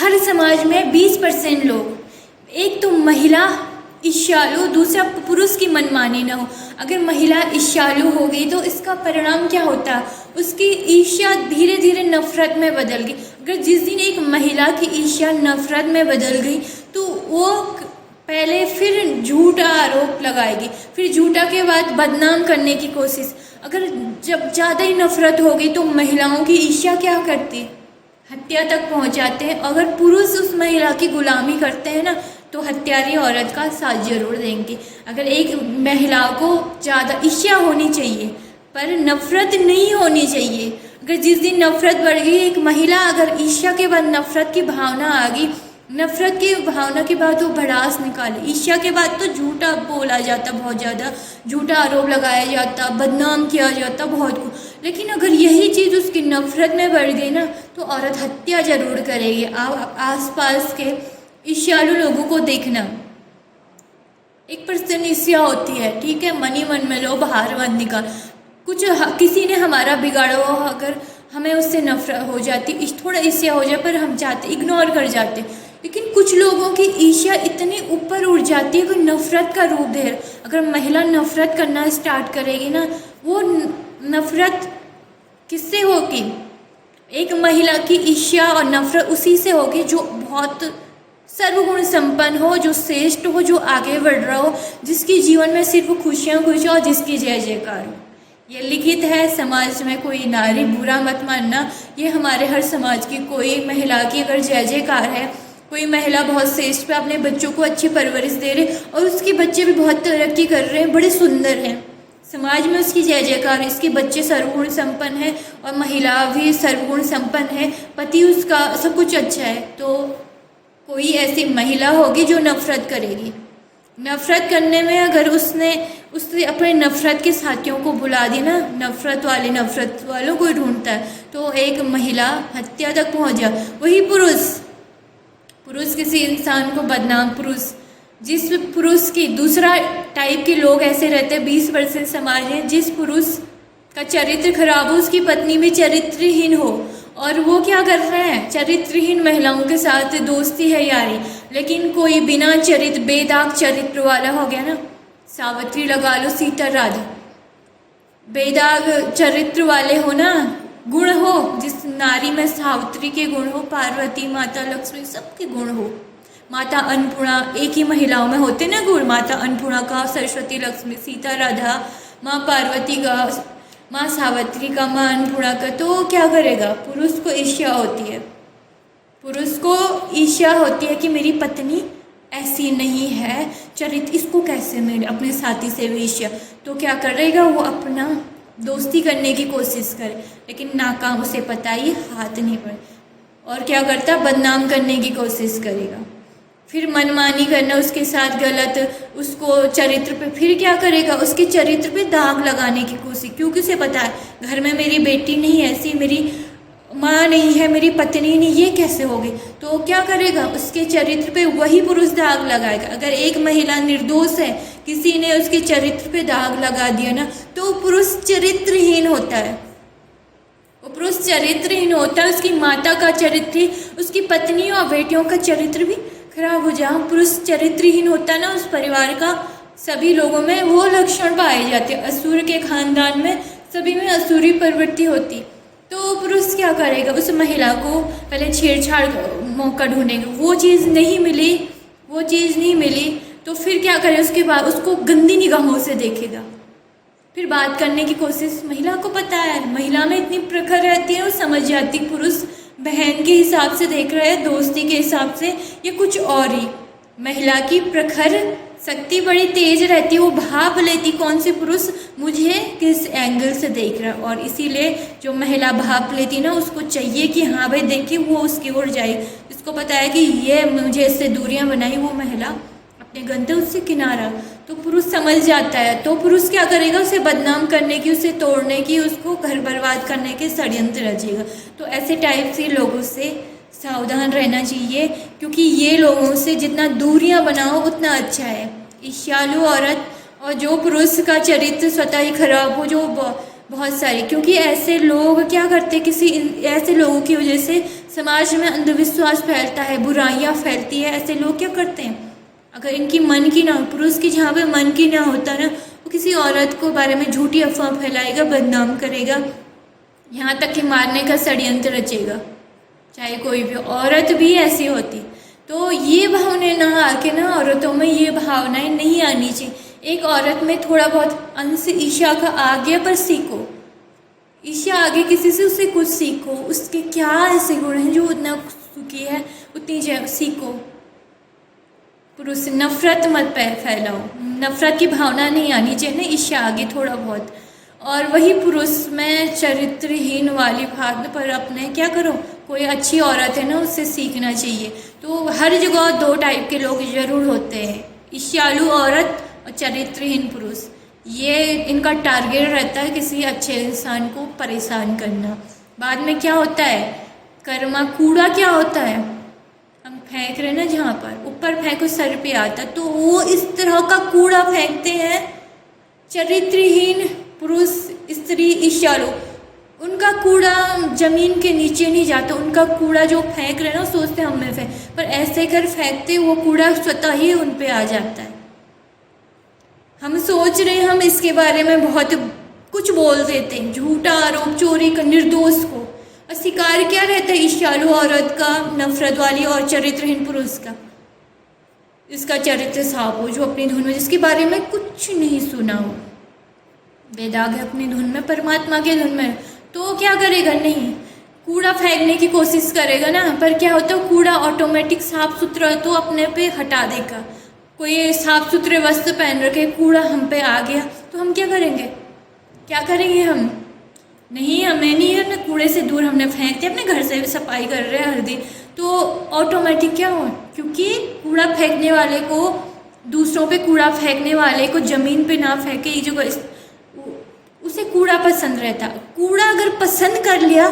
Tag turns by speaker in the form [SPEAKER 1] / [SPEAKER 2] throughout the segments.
[SPEAKER 1] हर समाज में 20% लोग, एक तो महिला ईर्ष्यालु, दूसरा पुरुष की मनमानी ना हो। अगर महिला ईर्ष्यालु हो गई तो इसका परिणाम क्या होता है, उसकी ईर्ष्या धीरे धीरे नफरत में बदल गई। अगर जिस दिन एक महिला की ईर्ष्या नफरत में बदल गई तो वो पहले फिर झूठा आरोप लगाएगी, फिर झूठा के बाद बदनाम करने की कोशिश। अगर जब ज़्यादा ही नफरत हो गई तो महिलाओं की ईर्ष्या क्या करती, हत्या तक पहुंच जाते हैं। अगर पुरुष उस महिला की गुलामी करते हैं ना तो हत्यारी औरत का साथ जरूर देंगे। अगर एक महिला को ज़्यादा ईर्ष्या होनी चाहिए पर नफरत नहीं होनी चाहिए। अगर जिस दिन नफरत बढ़ गई, एक महिला अगर ईर्ष्या के बाद नफरत की भावना आ गई, नफरत की भावना के बाद वो भड़ास निकाले, ईर्ष्या के बाद तो झूठा बोला जाता, बहुत ज़्यादा झूठा आरोप लगाया जाता, बदनाम किया जाता बहुत कुछ। लेकिन अगर यही चीज़ उसकी नफरत में बढ़ गई ना तो औरत हत्या जरूर करेगी। आसपास के ईर्ष्यालु लोगों को देखना, 1% ईर्ष्या होती है, ठीक है, मन ही मन में लो, बाहर मत निकाल। कुछ किसी ने हमारा बिगाड़ा हो, अगर हमें उससे नफरत हो जाती, थोड़ा ईर्ष्या हो जाए, पर हम चाहते इग्नोर कर जाते। लेकिन कुछ लोगों की ईर्ष्या इतनी ऊपर उठ जाती है कि नफरत का रूप दे। अगर महिला नफरत करना स्टार्ट करेगी ना, वो नफरत किससे होगी, एक महिला की ईर्ष्या और नफरत उसी से होगी जो बहुत सर्वगुण संपन्न हो, जो श्रेष्ठ हो, जो आगे बढ़ रहा हो, जिसकी जीवन में सिर्फ खुशियाँ खुश और जिसकी जय जयकार हो। ये लिखित है समाज में, कोई नारी बुरा मत मानना, ये हमारे हर समाज की कोई महिला की अगर जय जयकार है, कोई महिला बहुत श्रेष्ठ पे अपने बच्चों को अच्छी परवरिश दे रहे और उसके बच्चे भी बहुत तरक्की कर रहे हैं, बड़े सुंदर हैं, समाज में उसकी जय जयकार, इसके बच्चे सर्वगुण संपन्न है और महिला भी सर्वगुण संपन्न है, पति उसका सब कुछ अच्छा है, तो कोई ऐसी महिला होगी जो नफरत करेगी। नफरत करने में अगर उसने अपने नफरत के साथियों को बुला दी ना, नफरत वालों को ढूंढता है, तो एक महिला हत्या तक पहुंच जाए। वही पुरुष किसी इंसान को बदनाम, जिस पुरुष की दूसरा टाइप के लोग ऐसे रहते हैं 20% समाज में, जिस पुरुष का चरित्र खराब हो, उसकी पत्नी भी चरित्रहीन हो और वो क्या कर रहे हैं, चरित्रहीन महिलाओं के साथ दोस्ती है यारी। लेकिन कोई बिना चरित्र, बेदाग चरित्र वाला हो गया ना, सावित्री लगा लो, सीता राधा, बेदाग चरित्र वाले हो ना, गुण हो, जिस नारी में सावित्री के गुण हो, पार्वती, माता लक्ष्मी, सबके गुण हो, माता अन्नपूर्णा, एक ही महिलाओं में होते ना गुण, माता अन्नपूर्णा का, सरस्वती, लक्ष्मी, सीता राधा, माँ पार्वती का, माँ सावित्री का, माँ अन्नपूर्णा का, तो क्या करेगा, पुरुष को ईर्ष्या होती है, पुरुष को ईर्ष्या होती है कि मेरी पत्नी ऐसी नहीं है, चरित्र इसको कैसे मेरे अपने साथी से भी ईर्ष्या, तो क्या करेगा, वो अपना दोस्ती करने की कोशिश करे, लेकिन नाकाम, उसे पता ही हाथ नहीं पड़े, और क्या करता, बदनाम करने की कोशिश करेगा, फिर मनमानी करना उसके साथ गलत, उसको चरित्र पे, फिर क्या करेगा, उसके चरित्र पे दाग लगाने की कोशिश, क्योंकि उसे पता है घर में मेरी बेटी नहीं ऐसी, मेरी माँ नहीं है, मेरी पत्नी नहीं, ये कैसे होगी, तो क्या करेगा, उसके चरित्र पे वही पुरुष दाग लगाएगा। अगर एक महिला निर्दोष है, किसी ने उसके चरित्र पे दाग लगा दिया ना, तो पुरुष चरित्रहीन होता है, वो पुरुष चरित्रहीन होता है, उसकी माता का चरित्र, उसकी पत्नी और बेटियों का चरित्र भी खराब हो जाए। पुरुष चरित्रहीन होता है ना, उस परिवार का सभी लोगों में वो लक्षण पाए जाते हैं, असुर के खानदान में सभी में असुरी प्रवृत्ति होती, तो पुरुष क्या करेगा, उस महिला को पहले छेड़छाड़ मौका ढूंढेगा, वो चीज़ नहीं मिली तो फिर क्या करे, उसके बाद उसको गंदी निगाहों से देखेगा, फिर बात करने की कोशिश। महिला को पता है, महिला में इतनी प्रखर रहती है, वो समझ जाती पुरुष बहन के हिसाब से देख रहा है, दोस्ती के हिसाब से, या कुछ और ही। महिला की प्रखर शक्ति बड़ी तेज रहती है, वो भाप लेती कौन से पुरुष मुझे किस एंगल से देख रहा है, और इसीलिए जो महिला भाप लेती ना, उसको चाहिए कि हाँ भाई देखिए वो उसकी ओर जाए, इसको पता है कि ये मुझे इससे दूरियां बनाई, वो महिला अपने गंतव्य से किनारा, तो पुरुष समझ जाता है, तो पुरुष क्या करेगा, उसे बदनाम करने की, उसे तोड़ने की, उसको घर बर्बाद करने के षड्यंत्र रचेगा। तो ऐसे टाइप से लोगों से सावधान रहना चाहिए, क्योंकि ये लोगों से जितना दूरियां बनाओ उतना अच्छा है। ईर्ष्यालु औरत और जो पुरुष का चरित्र स्वतः ही खराब हो, जो बहुत सारी, क्योंकि ऐसे लोग क्या करते, किसी ऐसे लोगों की वजह से समाज में अंधविश्वास फैलता है, बुराइयां फैलती है। ऐसे लोग क्या करते हैं, अगर इनकी मन की ना, पुरुष की जहाँ पे मन की ना होता ना, वो किसी औरत को बारे में झूठी अफवाह फैलाएगा, बदनाम करेगा, यहाँ तक कि मारने का षड्यंत्र रचेगा, चाहे कोई भी औरत भी ऐसी होती। तो ये भावनाएं ना आके ना, औरतों में ये भावनाएं नहीं आनी चाहिए। एक औरत में थोड़ा बहुत अंश ईर्ष्या का आ गया, पर सीखो, ईर्ष्या आगे किसी से, उससे कुछ सीखो, उसके क्या ऐसे गुण हैं जो उतना सुखी है, उतनी सीखो। पुरुष से नफरत मत फैलाओ, नफरत की भावना नहीं आनी चाहिए ना, ईर्ष्या आगे थोड़ा बहुत। और वही पुरुष में चरित्रहीन वाली भावना पर अपने क्या करो, कोई अच्छी औरत है ना, उससे सीखना चाहिए। तो हर जगह दो टाइप के लोग जरूर होते हैं, ईर्ष्यालु औरत और चरित्रहीन पुरुष। ये इनका टारगेट रहता है किसी अच्छे इंसान को परेशान करना। बाद में क्या होता है, कर्मा कूड़ा क्या होता है, हम फेंक रहे ना, जहाँ पर ऊपर फेंको सर पे आता, तो वो इस तरह का कूड़ा फेंकते हैं। चरित्रहीन पुरुष, स्त्री, ईर्ष्यालु, उनका कूड़ा जमीन के नीचे नहीं जाता, उनका कूड़ा जो फेंक रहे ना, सोचते हम में फेंक, पर ऐसे कर फेंकते वो कूड़ा स्वतः ही उन पे आ जाता है। हम सोच रहे हैं हम इसके बारे में बहुत कुछ बोल देते हैं, झूठा आरोप, चोरी का, निर्दोष को। और शिकार क्या रहता है, ईर्ष्यालु औरत का, नफरत वाली और चरित्रहीन पुरुष का। इसका चरित्र साफ हो, जो अपनी धुन में, जिसके बारे में कुछ नहीं सुना हो, बेदाग है अपनी धुन में, परमात्मा के धुन में, तो क्या करेगा, नहीं कूड़ा फेंकने की कोशिश करेगा ना, पर क्या होता है, कूड़ा ऑटोमेटिक साफ सुथरा तो अपने पे हटा देगा। कोई साफ सुथरे वस्त्र पहन रखे, कूड़ा हम पे आ गया तो हम क्या करेंगे, क्या करेंगे हम, नहीं, हमें नहीं है ना, कूड़े से दूर हमने फेंक दिया, अपने घर से सफाई कर रहे हैं हर दिन, तो ऑटोमेटिक क्या हो, क्योंकि कूड़ा फेंकने वाले को, दूसरों पे कूड़ा फेंकने वाले को जमीन पे ना फेंके, ये जो उसे कूड़ा पसंद रहता। कूड़ा अगर पसंद कर लिया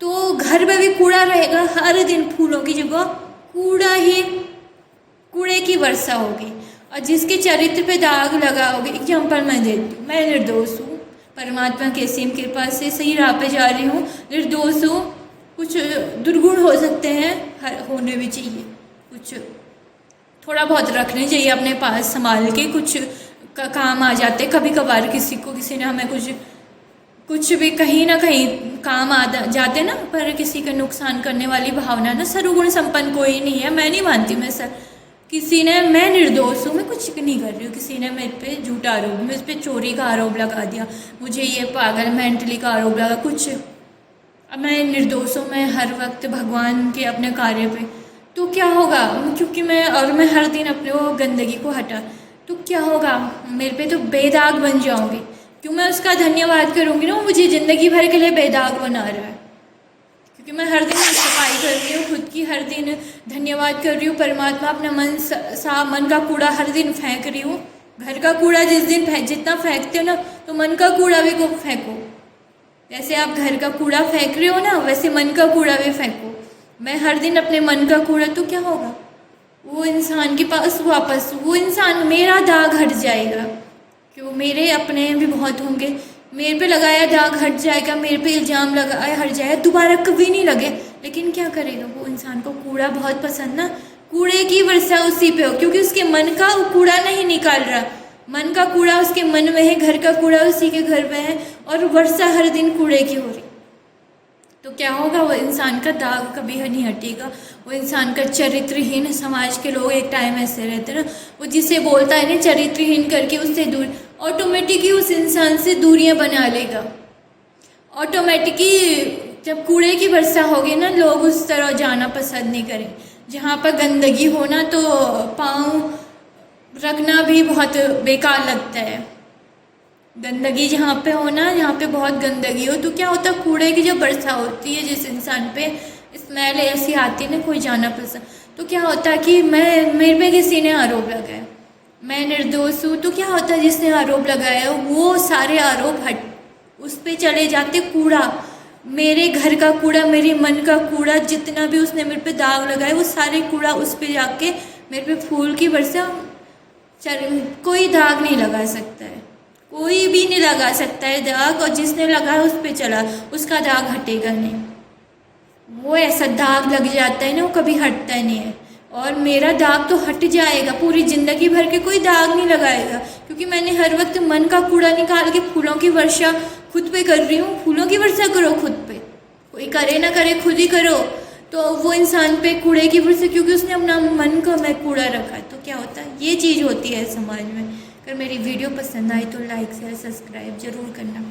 [SPEAKER 1] तो घर में भी कूड़ा रहेगा, हर दिन फूलों की जगह कूड़ा ही, कूड़े की वर्षा होगी। और जिसके चरित्र पे दाग लगा होगी, एग्जाम्पल मैं देती हूँ, मैं निर्दोष हूँ, परमात्मा की असीम कृपा से सही राह पे जा रही हूँ, निर्दोष हूँ, कुछ दुर्गुण हो सकते हैं, होने भी चाहिए, कुछ थोड़ा बहुत रखने चाहिए अपने पास संभाल के, कुछ काम आ जाते कभी कभार, किसी ने हमें कुछ भी कहीं ना कहीं काम आ जाते ना, पर किसी का नुकसान करने वाली भावना ना, सर्वगुण संपन्न कोई नहीं है, मैं नहीं मानती, मैं किसी ने, मैं निर्दोष हूँ, मैं कुछ नहीं कर रही हूँ, किसी ने मेरे पे झूठा आरोप, मेरे पे चोरी का आरोप लगा दिया, मुझे ये पागल मेंटली का आरोप लगा, कुछ, अब मैं निर्दोष हूँ, मैं हर वक्त भगवान के अपने कार्य पे, तो क्या होगा, क्योंकि मैं हर दिन अपने वो गंदगी को हटा, तो क्या होगा, मेरे पे तो बेदाग बन जाऊँगी। क्यों मैं उसका धन्यवाद करूँगी ना, वो मुझे ज़िंदगी भर के लिए बेदाग बना रहा है, क्योंकि मैं हर दिन सफाई कर रही हूँ खुद की, हर दिन धन्यवाद कर रही हूँ परमात्मा, अपना मन का कूड़ा हर दिन फेंक रही हूँ। घर का कूड़ा जिस दिन जितना फेंकते हो ना, तो मन का कूड़ा भी को फेंको, जैसे आप घर का कूड़ा फेंक रहे हो ना, वैसे मन का कूड़ा भी फेंको। मैं हर दिन अपने मन का कूड़ा, तो क्या होगा, वो इंसान के पास वापस, वो इंसान, मेरा दाग हट जाएगा, क्यों, मेरे अपने भी बहुत होंगे, मेरे पे लगाया दाग हट जाएगा, मेरे पे इल्ज़ाम लगाया हट जाएगा, दोबारा कभी नहीं लगे। लेकिन क्या करेगा, वो इंसान को कूड़ा बहुत पसंद ना, कूड़े की वर्षा उसी पे हो, क्योंकि उसके मन का वो कूड़ा नहीं निकाल रहा, मन का कूड़ा उसके मन में है, घर का कूड़ा उसी के घर में है, और वर्षा हर दिन कूड़े की हो रही, तो क्या होगा, वो इंसान का दाग कभी नहीं हटेगा, वो इंसान का चरित्रहीन। समाज के लोग एक टाइम ऐसे रहते ना, वो जिसे बोलता है ना चरित्रहीन करके, उससे दूर, ऑटोमेटिक ही उस इंसान से दूरियां बना लेगा। ऑटोमेटिकली जब कूड़े की वर्षा होगी ना, लोग उस तरह जाना पसंद नहीं करें, जहाँ पर गंदगी होना, तो पाँव रखना भी बहुत बेकार लगता है। गंदगी जहाँ पे हो ना, जहाँ पे बहुत गंदगी हो, तो क्या होता है, कूड़े की जब वर्षा होती है, जिस इंसान पे स्मेल ऐसी आती है ना, कोई जाना पसंद, तो क्या होता है कि मेरे पे किसी ने आरोप लगाया, मैं निर्दोष हूँ, तो क्या होता है, जिसने आरोप लगाया वो सारे आरोप उस पे चले जाते, कूड़ा, मेरे घर का कूड़ा, मेरे मन का कूड़ा, जितना भी उसने मेरे पे दाग लगाया, वो सारे कूड़ा उस पे जाके मेरे पे फूल की वर्षा, कोई दाग नहीं लगा सकता है, कोई भी नहीं लगा सकता है दाग, और जिसने लगाया उस पे चला, उसका दाग हटेगा नहीं। वो ऐसा दाग लग जाता है ना, वो कभी हटता नहीं है। और मेरा दाग तो हट जाएगा, पूरी ज़िंदगी भर के कोई दाग नहीं लगाएगा, क्योंकि मैंने हर वक्त मन का कूड़ा निकाल के फूलों की वर्षा खुद पे कर रही हूँ। फूलों की वर्षा करो खुद पे, कोई करे ना करे खुद ही करो। तो वो इंसान पे कूड़े की वर्षा, क्योंकि उसने अपना मन का मैं कूड़ा रखा है। तो क्या होता है, ये चीज़ होती है समाज में। अगर मेरी वीडियो पसंद आई तो लाइक शेयर सब्सक्राइब ज़रूर करना।